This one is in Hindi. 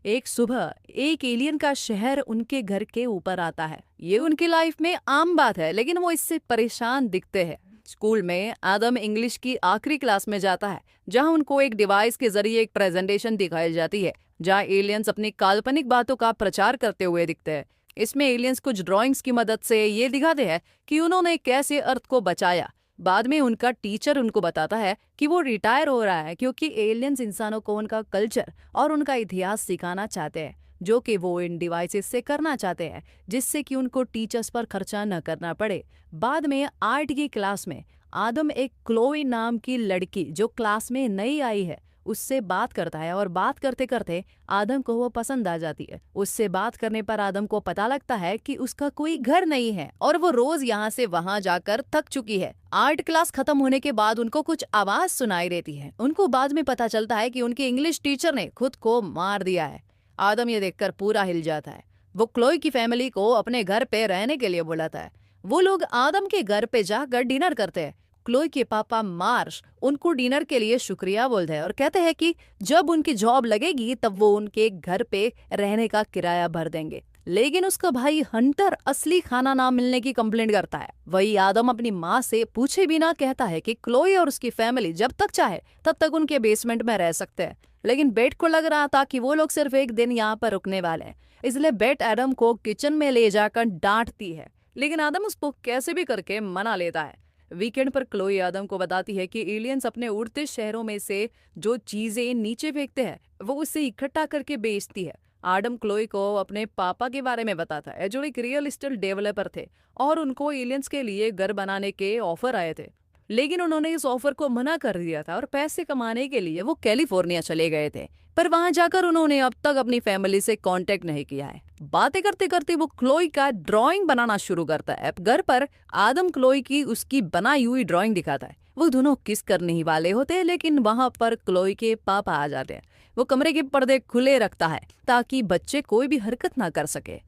एक सुबह एक एलियन का शहर उनके घर के ऊपर आता है। ये उनकी लाइफ में आम बात है, लेकिन वो इससे परेशान दिखते हैं। स्कूल में आदम इंग्लिश की आखिरी क्लास में जाता है, जहां उनको एक डिवाइस के जरिए एक प्रेजेंटेशन दिखाई जाती है, जहां एलियंस अपनी काल्पनिक बातों का प्रचार करते हुए दिखते हैं। इसमें एलियंस कुछ ड्राइंग्स की मदद से ये दिखाते हैं कि उन्होंने कैसे अर्थ को बचाया। बाद में उनका टीचर उनको बताता है कि वो रिटायर हो रहा है क्योंकि एलियंस इंसानों को उनका कल्चर और उनका इतिहास सिखाना चाहते हैं, जो कि वो इन डिवाइसेस से करना चाहते हैं, जिससे कि उनको टीचर्स पर खर्चा न करना पड़े। बाद में आर्ट की क्लास में आदम एक क्लोई नाम की लड़की जो क्लास में नई आई है उससे बात करता है, और बात करते करते आदम को वो पसंद आ जाती है। उससे बात करने पर आदम को पता लगता है कि उसका कोई घर नहीं है और वो रोज यहाँ से वहां जाकर थक चुकी है। आर्ट क्लास खत्म होने के बाद उनको कुछ आवाज सुनाई देती है। उनको बाद में पता चलता है कि उनके इंग्लिश टीचर ने खुद को मार दिया है। आदम ये देखकर पूरा हिल जाता है। वो क्लोई की फैमिली को अपने घर पे रहने के लिए बुलाता है। वो लोग आदम के घर पे जाकर डिनर करते हैं। क्लोई के पापा मार्श उनको डिनर के लिए शुक्रिया बोलते हैं और कहते हैं कि जब उनकी जॉब लगेगी तब वो उनके घर पे रहने का किराया भर देंगे। लेकिन उसका भाई हंटर असली खाना ना मिलने की कंप्लेंट करता है। वही आदम अपनी माँ से पूछे बिना कहता है कि क्लोई और उसकी फैमिली जब तक चाहे तब तक उनके बेसमेंट में रह सकते हैं। लेकिन बेट को लग रहा था कि वो लोग सिर्फ एक दिन यहाँ पर रुकने वाले हैं, इसलिए बेट एडम को किचन में ले जाकर डांटती है, लेकिन आदम उसको कैसे भी करके मना लेता है। वीकेंड पर क्लोई आदम को बताती है कि एलियंस अपने उड़ते शहरों में से जो चीजें नीचे फेंकते हैं वो उसे इकट्ठा करके बेचती है। आदम क्लोई को अपने पापा के बारे में बताता है, जो एक रियल एस्टेट डेवलपर थे और उनको एलियंस के लिए घर बनाने के ऑफर आए थे। लेकिन उन्होंने इस ऑफर को मना कर दिया था और पैसे कमाने के लिए वो कैलिफोर्निया चले गए थे। पर वहां जाकर उन्होंने अब तक अपनी फैमिली से कांटेक्ट नहीं किया है। बातें करते करते वो क्लोई का ड्राइंग बनाना शुरू करता है। घर पर आदम क्लोई की उसकी बनाई हुई ड्राइंग दिखाता है। वो दोनों किस करने ही वाले होते हैं, लेकिन वहां पर क्लोई के पापा आ जाते हैं। वो कमरे के पर्दे खुले रखता है ताकि बच्चे कोई भी हरकत ना कर सके।